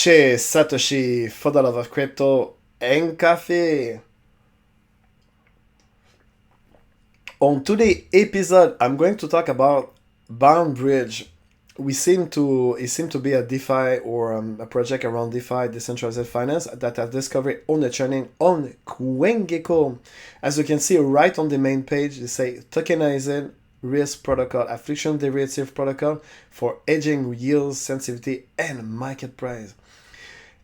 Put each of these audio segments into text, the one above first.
Chez Satoshi for the love of crypto and coffee. On today's episode, I'm going to talk about Barnbridge. It seemed to be a DeFi or a project around DeFi, decentralized finance, that I've discovered on the training on CoinGecko. As you can see right on the main page, they say Tokenized risk protocol, affliction derivative protocol for hedging yields, sensitivity, and market price.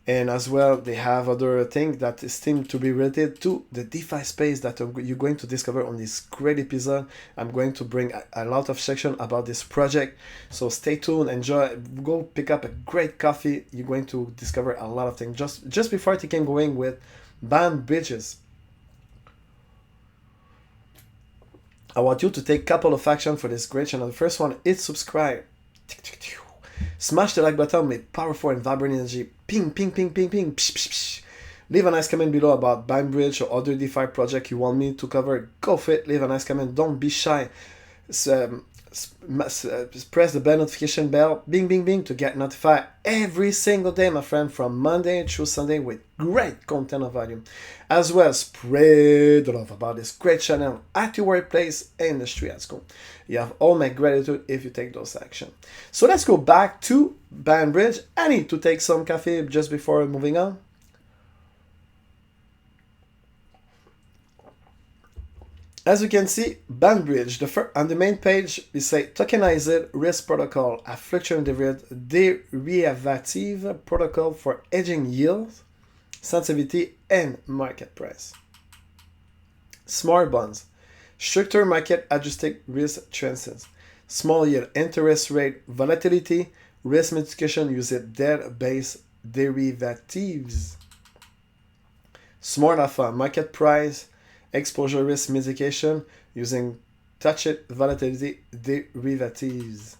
And as well, they have other things that seem to be related to the DeFi space that you're going to discover on this great episode. I'm going to bring a lot of section about this project. So stay tuned, enjoy, go pick up a great coffee. You're going to discover a lot of things. Just before I get going with Barnbridges, I want you to take a couple of actions for this great channel. The first one is subscribe. Smash the like button with powerful and vibrant energy. Ping, ping, ping, ping, ping. Psh, psh, psh. Leave a nice comment below about Barnbridge or other DeFi project you want me to cover. Go for it. Leave a nice comment. Don't be shy. Press the bell notification bell. Bing, bing, bing to get notified every single day, my friend, from Monday through Sunday with great content of value. As well, spread the love about this great channel at your workplace and the street at school. You have all my gratitude if you take those actions. So let's go back to Barnbridge. I need to take some coffee just before moving on. As you can see, Barnbridge, on the main page, we say Tokenized risk protocol, a fluctuating derivative protocol for hedging yield, sensitivity, and market price. Smart bonds, structured market adjusted risk transfers, small yield interest rate volatility, risk mitigation using debt-based derivatives. Smart alpha, market price, exposure risk mitigation using touched volatility derivatives.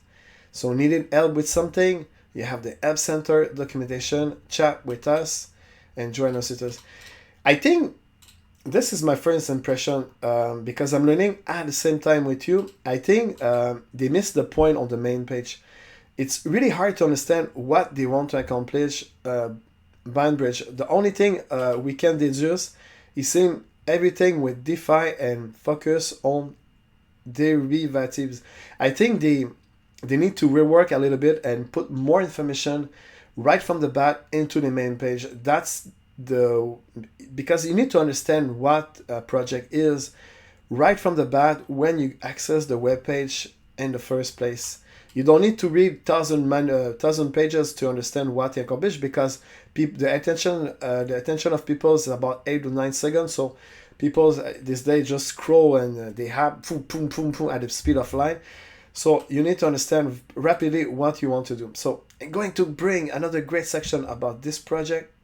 So needed help with something, you have the Help Center documentation, chat with us, and join us with us. I think this is my first impression because I'm learning at the same time with you. I think they missed the point on the main page. It's really hard to understand what they want to accomplish. Barnbridge, the only thing we can deduce is saying everything with DeFi and focus on derivatives. I think they need to rework a little bit and put more information right from the bat into the main page. Because you need to understand what a project is right from the bat when you access the web page in the first place. You don't need to read 1,000 pages to understand what they accomplish, because the attention of people is about 8 to 9 seconds. So people this day just scroll and they have boom, boom, boom, boom at the speed of light. So you need to understand rapidly what you want to do. So I'm going to bring another great section about this project.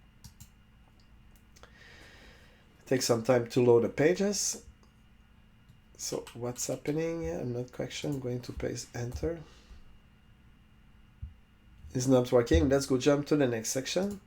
Take some time to load the pages. So what's happening here? I'm not quite sure. I'm going to press enter. It's not working. Let's go jump to the next section.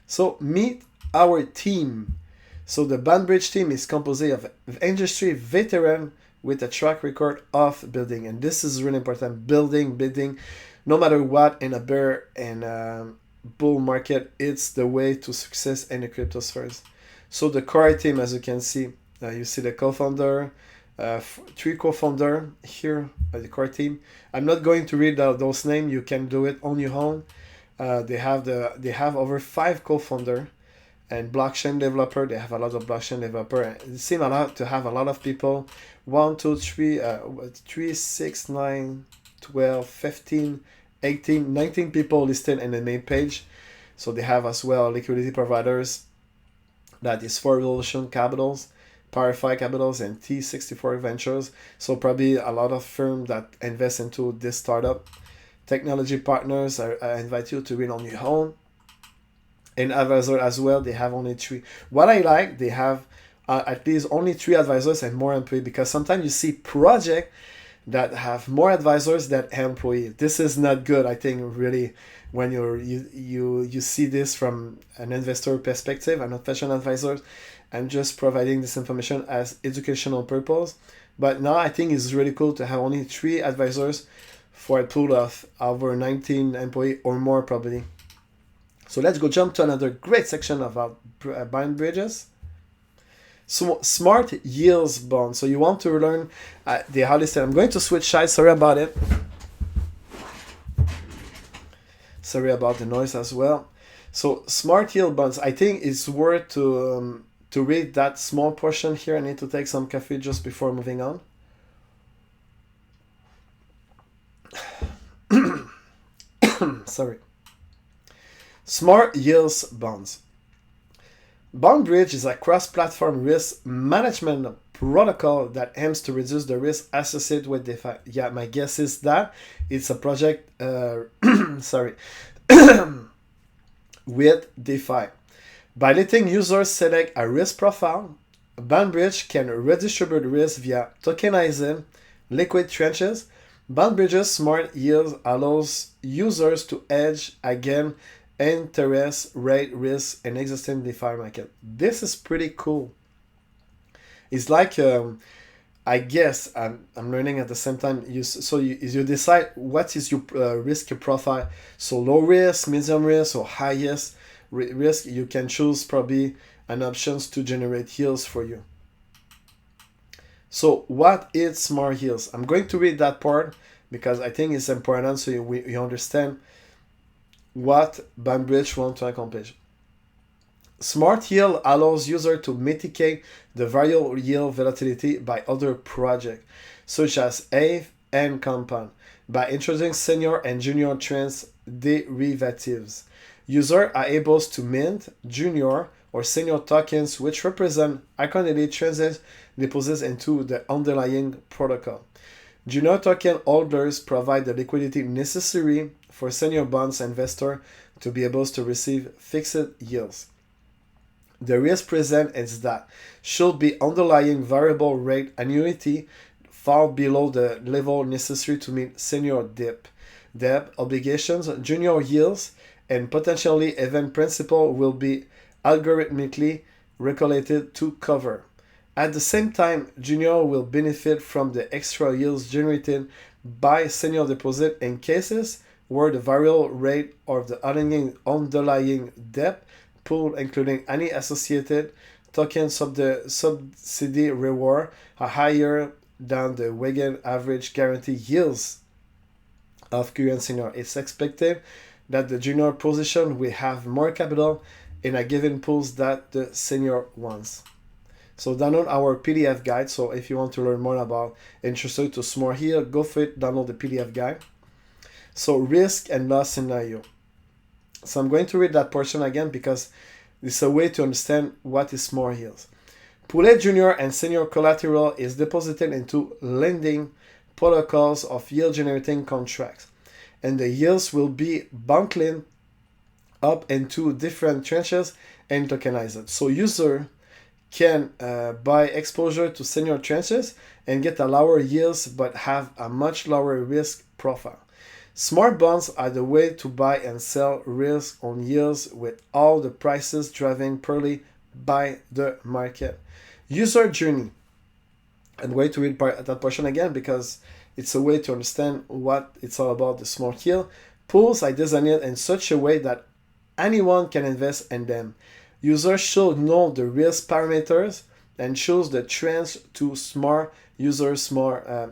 So meet our team. So the Barnbridge team is composed of industry veteran with a track record of building. And this is really important. Building, no matter what, in a bear and bull market, it's the way to success in the crypto spheres. So the core team, as you can see, you see the co-founder, 3 co-founder here at the core team. I'm not going to read out those names. You can do it on your own. They have over 5 co-founder and blockchain developer. They have a lot of blockchain developer. It seems to have a lot of people. 1, 2, 3, 3, 6, 9, 12, 15, 18, 19 people listed in the main page. So they have as well liquidity providers. That is 4 Revolution Capitals, Powerfy Capitals, and T64 Ventures. So probably a lot of firms that invest into this startup. Technology partners, I invite you to read on your own. And advisor as well, they have only 3. What I like, they have at least only 3 advisors and more employees, because sometimes you see projects that have more advisors than employees. This is not good, I think, really, when you see this from an investor perspective. I'm not fashion advisor. I'm just providing this information as educational purpose. But now I think it's really cool to have only 3 advisors for a pool of over 19 employees or more probably. So let's go jump to another great section about Barnbridges. So smart yields bond. So you want to learn the how this. I'm going to switch sides. Sorry about it. Sorry about the noise as well. So smart yield bonds. I think it's worth to read that small portion here. I need to take some coffee just before moving on. Sorry. Smart yields bonds. Barnbridge is a cross-platform risk management protocol that aims to reduce the risk associated with DeFi. Yeah, my guess is that it's a project, sorry, with DeFi. By letting users select a risk profile, Barnbridge can redistribute risk via tokenized liquid tranches. Barnbridge's smart yield allows users to hedge against interest rate risk in existing DeFi market. This is pretty cool. It's like I guess I'm learning at the same time. You decide what is your risk profile. So low risk, medium risk, or highest risk. You can choose probably an options to generate yields for you. So what is smart yields? I'm going to read that part because I think it's important so you understand what Barnbridge wants to accomplish. Smart yield allows users to mitigate the variable yield volatility by other projects, such as Aave and Compound, by introducing senior and junior trends derivatives. Users are able to mint junior or senior tokens which represent accordingly transit deposits into the underlying protocol. Junior token holders provide the liquidity necessary for senior bonds investors to be able to receive fixed yields. The risk present is that should the underlying variable rate annuity fall below the level necessary to meet senior debt obligations, junior yields, and potentially even principal will be algorithmically calculated to cover. At the same time, junior will benefit from the extra yields generated by senior deposit in cases where the variable rate of the underlying debt pool, including any associated tokens of the subsidy reward, are higher than the weighted average guarantee yields of current senior. It's expected that the junior position will have more capital in a given pool than the senior ones. So download our PDF guide. So if you want to learn more about interested to smart here, go for it, download the PDF guide. So risk and loss scenario. So I'm going to read that portion again because it's a way to understand what is smart yields. Pooled junior and senior collateral is deposited into lending protocols of yield generating contracts, and the yields will be bundled up into different tranches and tokenized. So user can buy exposure to senior tranches and get a lower yields but have a much lower risk profile. Smart bonds are the way to buy and sell risk on yields with all the prices driven purely by the market. User journey. I'm going to read that portion again because it's a way to understand what it's all about, the smart yield. Pools are designed in such a way that anyone can invest in them. Users should know the risk parameters and choose the trends to smart users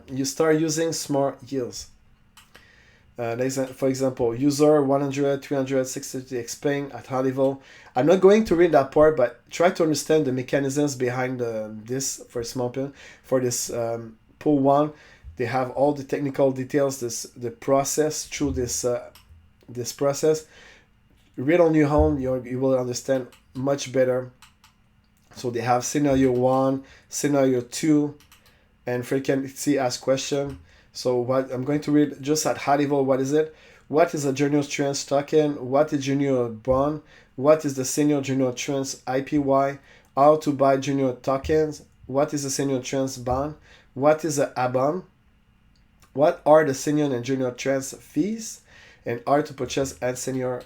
you start using smart yields. For example, user 100, 300, 650 explain at high level. I'm not going to read that part, but try to understand the mechanisms behind this for small pin. For this pool one, they have all the technical details, the process through this process. Read on your own, you will understand much better. So they have scenario 1, scenario 2, and frequency ask question. So what I'm going to read just at high level, what is it? What is a junior trends token? What is junior bond? What is the senior junior trends IPY? How to buy junior tokens? What is the senior trends bond? What is a bond? What are the senior and junior trends fees? And how to purchase and senior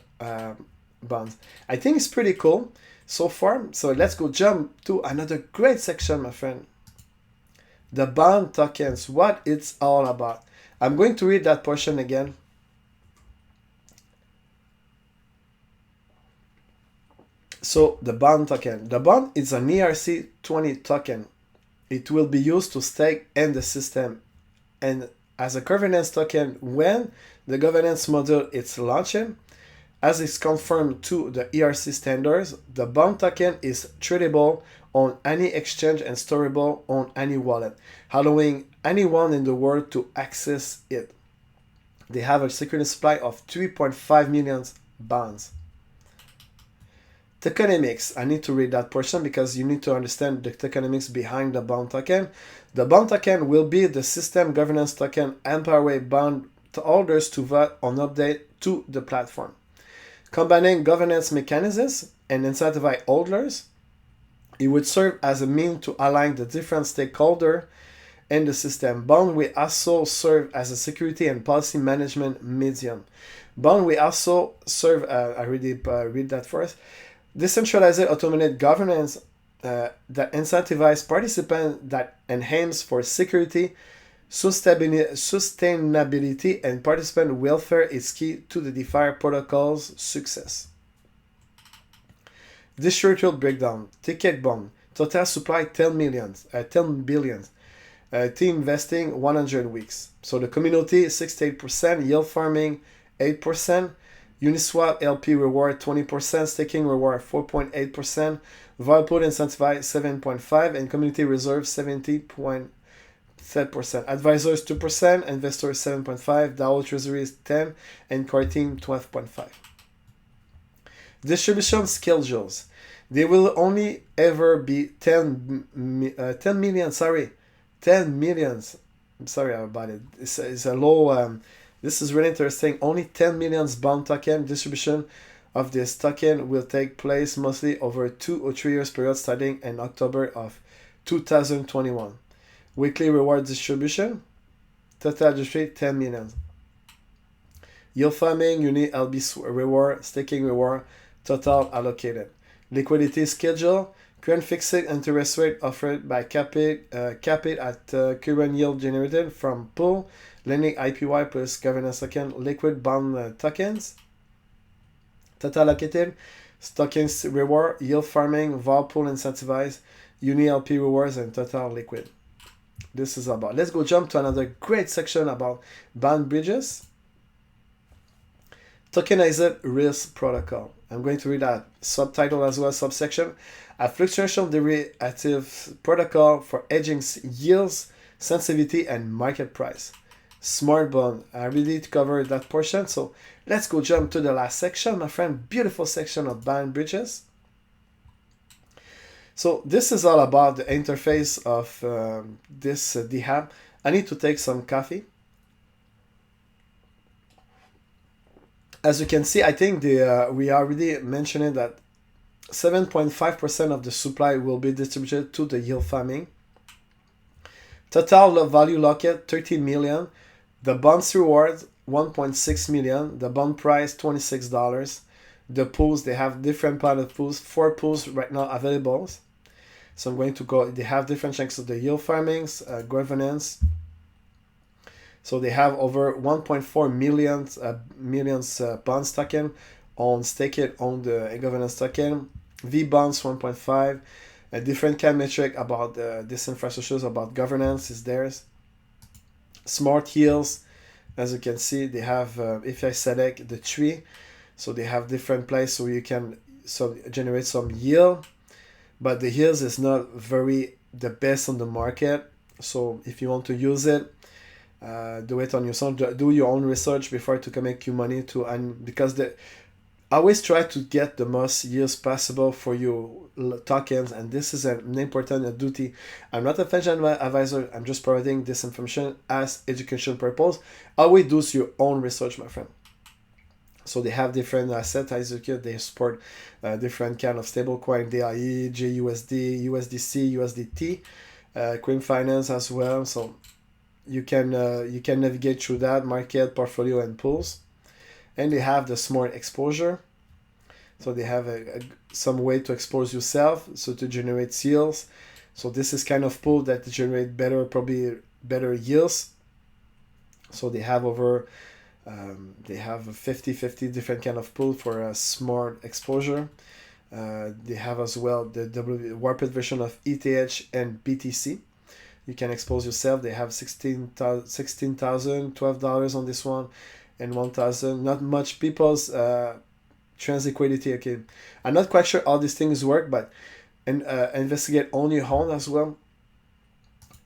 bonds. I think it's pretty cool so far. So let's go jump to another great section, my friend. The bond tokens, what it's all about. I'm going to read that portion again. So the bond token. The bond is an ERC20 token. It will be used to stake in the system and as a governance token when the governance model is launching. As is confirmed to the ERC standards, the bond token is tradable on any exchange and storable on any wallet, allowing anyone in the world to access it. They have a security supply of 3.5 million bonds. Tokenomics, I need to read that portion because you need to understand the tokenomics behind the bond token. The bond token will be the system governance token empowering bond holders to vote on update to the platform. Combining governance mechanisms and incentivize holders, it would serve as a means to align the different stakeholders in the system. Bond will also serve as a security and policy management medium. Bond will also serve, I already read that first, decentralized automated governance that incentivizes participants that enhance for security, sustainability, and participant welfare is key to the DeFi protocol's success. Distributed breakdown. Ticket bond. Total supply 10 billion. Team investing 100 weeks. So the community 68%, yield farming 8%, Uniswap LP reward 20%, staking reward 4.8%, Valpool incentivized 7.5%, and community reserve 70.7%. Advisors 2%, investors 7.5%, DAO treasury is 10%, and core team 12.5%. Distribution schedules. They will only ever be 10 million. Sorry about it. It's a low. This is really interesting. Only 10 million bond token distribution of this token will take place mostly over 2 or 3 years period starting in October of 2021. Weekly reward distribution. Total distribute 10 million. Yield farming, Uni LB reward, staking reward, total allocated. Liquidity schedule. Current fixed interest rate offered by Capit at current yield generated from pool, lending IPY plus governance token, liquid bond tokens. Total allocated, tokens reward, yield farming, vol pool incentivized, Uni LP rewards, and total liquid. This is about. Let's go jump to another great section about Barnbridges. Tokenized risk protocol. I'm going to read that subtitle as well, subsection. A fluctuation derivative protocol for hedging yields, sensitivity, and market price. Smart bond. I really need to cover that portion. So let's go jump to the last section, my friend. Beautiful section of Barnbridges. So this is all about the interface of this DHAB. I need to take some coffee. As you can see, I think we already mentioned that 7.5% of the supply will be distributed to the yield farming. Total value locked 13 million. The bonds reward 1.6 million. The bond price $26. The pools, they have different kind of pools. 4 pools right now available. So I'm going to go. They have different chunks of the yield farmings, governance. So they have over 1.4 million bonds token on stake it on the governance token. V bonds 1.5. A different kind of metric about this infrastructure about governance is theirs. Smart yields, as you can see, they have if I select the tree, so they have different places so you can generate some yield, but the yields is not very the best on the market. So if you want to use it, do it on your own. Do your own research before to make you money to, and because always try to get the most yields possible for your tokens, and this is an important duty. I'm not a financial advisor. I'm just providing this information as education purpose. Always do your own research, my friend. So they have different assets. As you can, they support different kind of stablecoin, DIE, JUSD, USDC, USDT, Queen Finance as well. So you can navigate through that market, portfolio, and pools. And they have the smart exposure. So they have some way to expose yourself, so to generate yields. So this is kind of pool that generate probably better yields. So they have over, they have 50 different kind of pool for a smart exposure. They have as well the warped version of ETH and BTC. You can expose yourself. They have $16,000, $12 on this one, and 1,000. Not much people's trans liquidity. Okay, I'm not quite sure how these things work, but investigate on your own as well.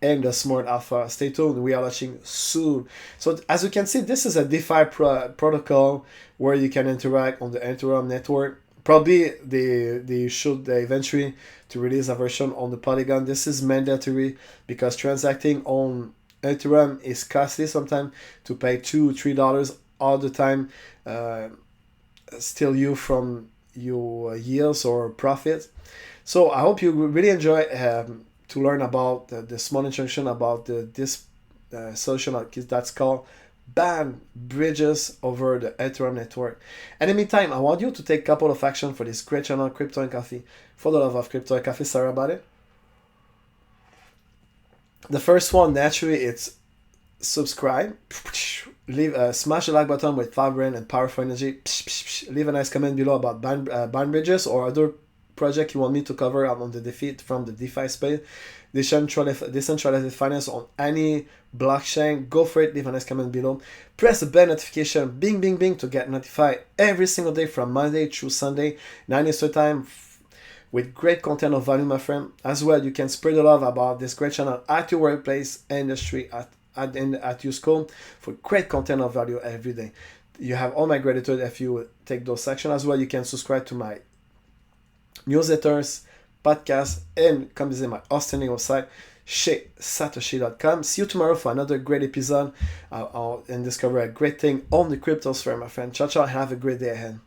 And the Smart Alpha. Stay tuned. We are launching soon. So as you can see, this is a DeFi protocol where you can interact on the Ethereum network. Probably they should eventually to release a version on the Polygon. This is mandatory because transacting on Ethereum is costly sometimes to pay $2-3 all the time. Steal you from your yields or profits. So I hope you really enjoy to learn about the small introduction about this solution that's called Barnbridge over the Ethereum network. And in the meantime, I want you to take a couple of action for this great channel, Crypto and Coffee. For the love of crypto and coffee, sorry about it. The first one, naturally, it's subscribe. Smash the like button with vibrant and powerful energy. Leave a nice comment below about Barnbridges or other project you want me to cover on the DeFi space, decentralized finance on any blockchain. Go for it. Leave a nice comment below. Press the bell notification, bing bing bing, to get notified every single day from Monday through Sunday, 9 Eastern time, with great content of value, my friend. As well, you can spread the love about this great channel at your workplace, industry, at your school, for great content of value every day. You have all my gratitude if you take those actions. As well, you can subscribe to my newsletters, podcasts, and come visit my outstanding website, satoshi.com. See you tomorrow for another great episode and discover a great thing on the cryptosphere, my friend. Ciao, ciao. Have a great day ahead.